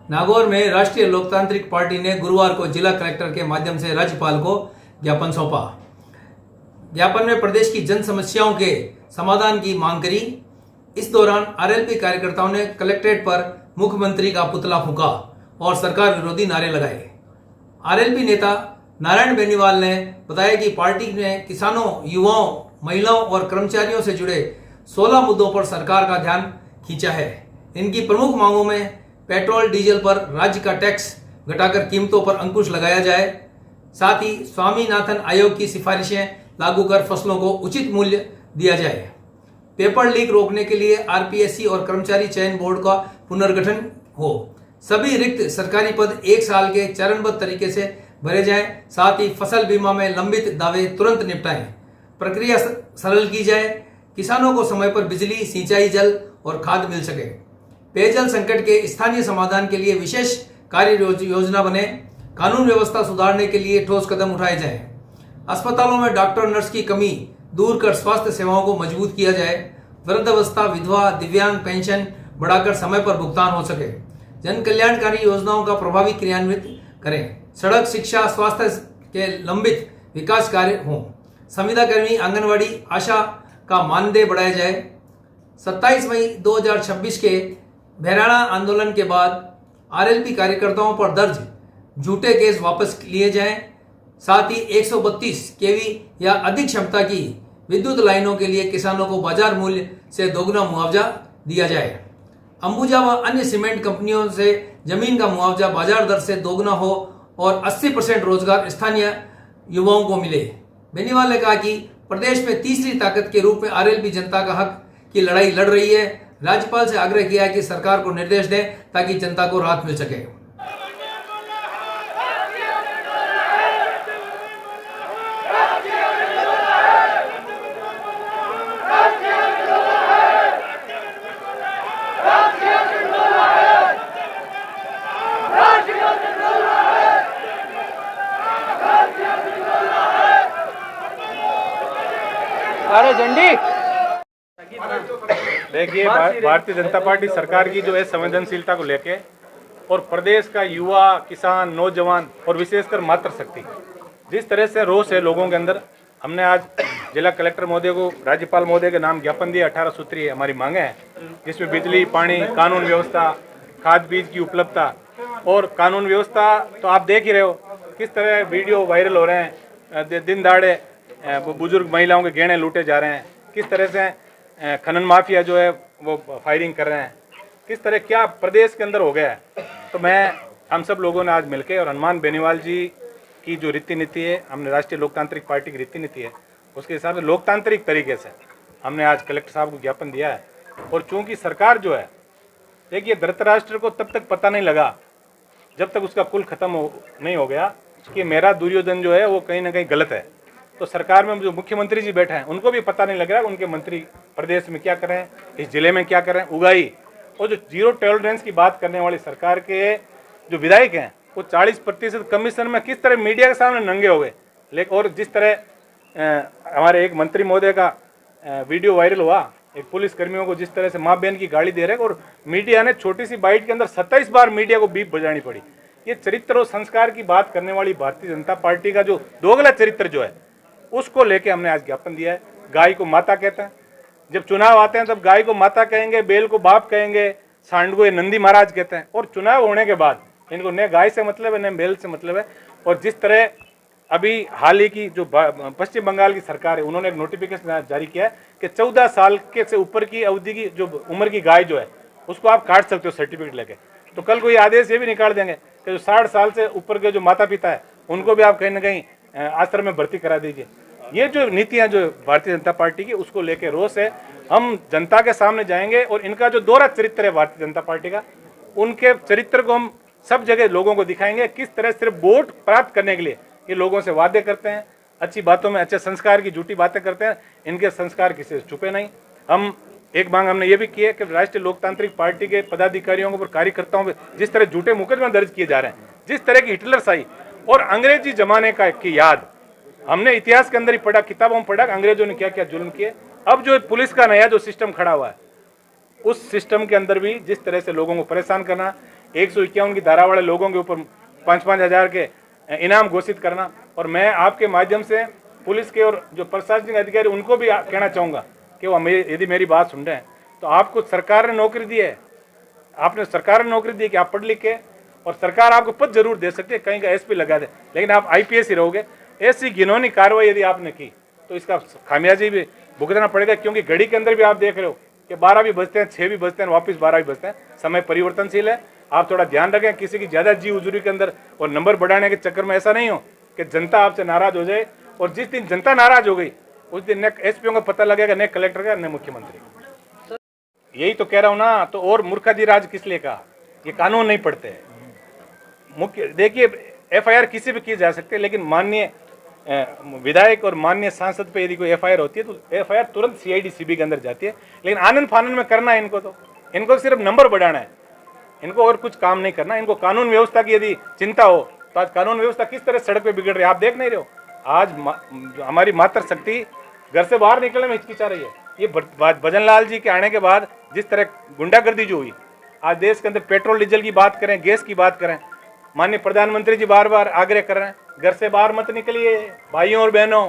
नागौर में राष्ट्रीय लोकतांत्रिक पार्टी ने गुरुवार को जिला कलेक्टर के माध्यम से राज्यपाल को ज्ञापन सौंपा। ज्ञापन में प्रदेश की जन समस्याओं के समाधान की मांग करी। इस दौरान आरएलपी कार्यकर्ताओं ने कलेक्ट्रेट पर मुख्यमंत्री का पुतला फूंका और सरकार विरोधी नारे लगाए। आरएलपी नेता नारायण बेनीवाल ने बताया कि पार्टी ने किसानों, युवाओं, महिलाओं और कर्मचारियों से जुड़े 16 मुद्दों पर सरकार का ध्यान खींचा है। इनकी प्रमुख मांगों में पेट्रोल डीजल पर राज्य का टैक्स घटाकर कीमतों पर अंकुश लगाया जाए, साथ ही स्वामीनाथन आयोग की सिफारिशें लागू कर फसलों को उचित मूल्य दिया जाए, पेपर लीक रोकने के लिए आरपीएससी और कर्मचारी चयन बोर्ड का पुनर्गठन हो, सभी रिक्त सरकारी पद 1 साल के चरणबद्ध तरीके से भरे जाएं, साथ ही फसल बीमा में लंबित दावे तुरंत निपटाएं, प्रक्रिया सरल की जाए, किसानों को समय पर बिजली, सिंचाई, जल और खाद मिल सके, पेयजल संकट के स्थानीय समाधान के लिए विशेष कार्य योजना बने, कानून व्यवस्था सुधारने के लिए ठोस कदम उठाए जाएं, अस्पतालों में डॉक्टर नर्स की कमी दूर कर स्वास्थ्य सेवाओं को मजबूत किया जाए, वृद्धावस्था, विधवा, दिव्यांग पेंशन बढ़ाकर समय पर भुगतान हो सके, जन कल्याणकारी योजनाओं का प्रभावी क्रियान्वित करें, सड़क, शिक्षा, स्वास्थ्य के लंबित विकास कार्य हों, संविदा कर्मी, आंगनवाड़ी, आशा का मानदेय बढ़ाया जाए। 27 मई 2026 के बहराणा आंदोलन के बाद आरएलपी कार्यकर्ताओं पर दर्ज झूठे केस वापस लिए जाएं, साथ ही 132 केवी या अधिक क्षमता की विद्युत लाइनों के लिए किसानों को बाजार मूल्य से दोगुना मुआवजा दिया जाए। अंबुजा व अन्य सीमेंट कंपनियों से जमीन का मुआवजा बाजार दर से दोगुना हो और 80% रोजगार स्थानीय युवाओं को मिले। बेनीवाल ने कहा कि प्रदेश में तीसरी ताकत के रूप में आरएलपी जनता का हक की लड़ाई लड़ रही है। राज्यपाल से आग्रह किया है कि सरकार को निर्देश दें ताकि जनता को राहत मिल सके। अरे झंडी देखिए, भारतीय जनता पार्टी सरकार की जो है संवेदनशीलता को लेके और प्रदेश का युवा, किसान, नौजवान और विशेषकर मातृशक्ति जिस तरह से रोष है लोगों के अंदर, हमने आज जिला कलेक्टर महोदय को राज्यपाल महोदय के नाम ज्ञापन दिया। 18 सूत्री हमारी मांगे हैं, जिसमें बिजली, पानी, कानून व्यवस्था, खाद बीज की उपलब्धता और कानून व्यवस्था तो आप देख ही रहे हो किस तरह वीडियो वायरल हो रहे हैं। दिन दहाड़े बुजुर्ग महिलाओं के गहने लूटे जा रहे हैं, किस तरह से खनन माफिया जो है वो फायरिंग कर रहे हैं, किस तरह क्या प्रदेश के अंदर हो गया है। तो हम सब लोगों ने आज मिलकर और हनुमान बेनीवाल जी की जो रीति नीति है, हमने राष्ट्रीय लोकतांत्रिक पार्टी की रीति नीति है उसके हिसाब से लोकतांत्रिक तरीके से हमने आज कलेक्टर साहब को ज्ञापन दिया है। और चूंकि सरकार जो है, देखिए, धृतराष्ट्र को तब तक पता नहीं लगा जब तक उसका कुल खत्म नहीं हो गया कि मेरा दुर्योधन जो है वो कहीं ना कहीं गलत है। तो सरकार में जो मुख्यमंत्री जी बैठे हैं उनको भी पता नहीं लग रहा उनके मंत्री प्रदेश में क्या कर रहे हैं, इस जिले में क्या कर रहे हैं। उगाई और जो जीरो टॉलरेंस की बात करने वाली सरकार के जो विधायक हैं वो 40% कमीशन में किस तरह मीडिया के सामने नंगे हो गए। लेकिन और जिस तरह हमारे एक मंत्री महोदय का वीडियो वायरल हुआ, एक पुलिस कर्मियों को जिस तरह से माँ बहन की गाड़ी दे रहे और मीडिया ने छोटी सी बाइट के अंदर 27 बार मीडिया को बीप बजानी पड़ी। ये चरित्र और संस्कार की बात करने वाली भारतीय जनता पार्टी का जो दोगला चरित्र जो है उसको लेके हमने आज ज्ञापन दिया है। गाय को माता कहते हैं, जब चुनाव आते हैं तब गाय को माता कहेंगे, बैल को बाप कहेंगे, सांड को ये नंदी महाराज कहते हैं। और चुनाव होने के बाद इनको न गाय से मतलब है न बैल से मतलब है। और जिस तरह अभी हाल ही की जो पश्चिम बंगाल की सरकार है, उन्होंने एक नोटिफिकेशन जारी किया है कि 14 साल के से ऊपर की अवधि की जो उम्र की गाय जो है उसको आप काट सकते हो सर्टिफिकेट लेके। तो कल को ये आदेश ये भी निकाल देंगे कि जो 60 साल से ऊपर के जो माता पिता है उनको भी आप कहीं ना कहीं आश्रम में भर्ती करा दीजिए। ये जो नीतियां जो भारतीय जनता पार्टी की उसको लेके रोष है। हम जनता के सामने जाएंगे और इनका जो दोहरा चरित्र है भारतीय जनता पार्टी का, उनके चरित्र को हम सब जगह लोगों को दिखाएंगे। किस तरह सिर्फ वोट प्राप्त करने के लिए ये लोगों से वादे करते हैं, अच्छी बातों में अच्छे संस्कार की झूठी बातें करते हैं, इनके संस्कार किसी से छुपे नहीं। हम एक मांग हमने ये भी की है कि राष्ट्रीय लोकतांत्रिक पार्टी के पदाधिकारियों पर, कार्यकर्ताओं पर जिस तरह झूठे मुकदमे दर्ज किए जा रहे हैं, जिस तरह की हिटलरशाही और अंग्रेजी जमाने की याद हमने इतिहास के अंदर ही पढ़ा, किताबों में पढ़ा अंग्रेजों ने क्या क्या जुल्म किए। अब जो पुलिस का नया जो सिस्टम खड़ा हुआ है उस सिस्टम के अंदर भी जिस तरह से लोगों को परेशान करना, 151 की धारा वाले लोगों के ऊपर 5-5 हज़ार के इनाम घोषित करना। और मैं आपके माध्यम से पुलिस के और जो प्रशासनिक अधिकारी उनको भी कहना चाहूँगा कि वो यदि मेरी बात सुन रहे हैं तो आपको सरकार ने नौकरी दी है, आपने सरकार ने नौकरी दी कि आप पढ़ लिख के, और सरकार आपको पद जरूर दे सकती है, कहीं का एसपी लगा दे, लेकिन आप आईपीएस ही रहोगे। ऐसी घिनौनी कार्रवाई यदि आपने की तो इसका खामियाजी भी भुगतना पड़ेगा, क्योंकि घड़ी के अंदर भी आप देख रहे हो कि 12 भी बजते हैं, 6 भी बजते हैं, वापस 12 भी बजते हैं। समय परिवर्तनशील है, आप थोड़ा ध्यान रखें किसी की ज़्यादा जी हुजूरी के अंदर और नंबर बढ़ाने के चक्कर में ऐसा नहीं हो कि जनता आपसे नाराज हो जाए, और जिस दिन जनता नाराज हो गई उस दिन न एसपीओ का पता लगेगा, न कलेक्टर का, न मुख्यमंत्री। यही तो कह रहा हूँ ना, तो और मूर्खादी राज किस लिए कहा, ये कानून नहीं पढ़ते हैं। मुख्य देखिए, एफआईआर किसी भी की जा सकती है, लेकिन माननीय विधायक और माननीय सांसद पे यदि कोई एफआईआर होती है तो एफआईआर तुरंत सीआईडी सीबी के अंदर जाती है। लेकिन आनंद फानंद में करना है इनको सिर्फ नंबर बढ़ाना है, इनको और कुछ काम नहीं करना। इनको कानून व्यवस्था की यदि चिंता हो तो आज कानून व्यवस्था किस तरह सड़क पे बिगड़ रही है आप देख नहीं रहे हो। आज हमारी मातृ शक्ति घर से बाहर निकलने में हिचकिचा रही है। ये भजन लाल जी के आने के बाद जिस तरह गुंडागर्दी जो हुई, आज देश के अंदर पेट्रोल डीजल की बात करें, गैस की बात करें, माननीय प्रधानमंत्री जी बार बार आग्रह कर रहे हैं घर से बाहर मत निकलिए भाइयों और बहनों,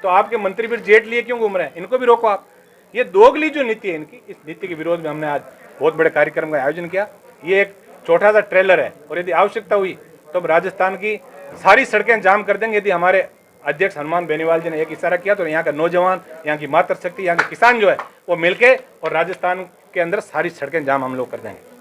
तो आपके मंत्री फिर जेट लिए क्यों घूम रहे हैं, इनको भी रोको आप। ये दोगली जो नीति है इनकी, इस नीति के विरोध में हमने आज बहुत बड़े कार्यक्रम का आयोजन किया। ये एक छोटा सा ट्रेलर है, और यदि आवश्यकता हुई तो हम राजस्थान की सारी सड़कें जाम कर देंगे। यदि हमारे अध्यक्ष हनुमान बेनीवाल जी ने एक इशारा किया तो यहाँ का नौजवान, यहाँ की मातृ शक्ति, यहाँ के किसान जो है वो मिलके और राजस्थान के अंदर सारी सड़कें जाम हम लोग कर देंगे।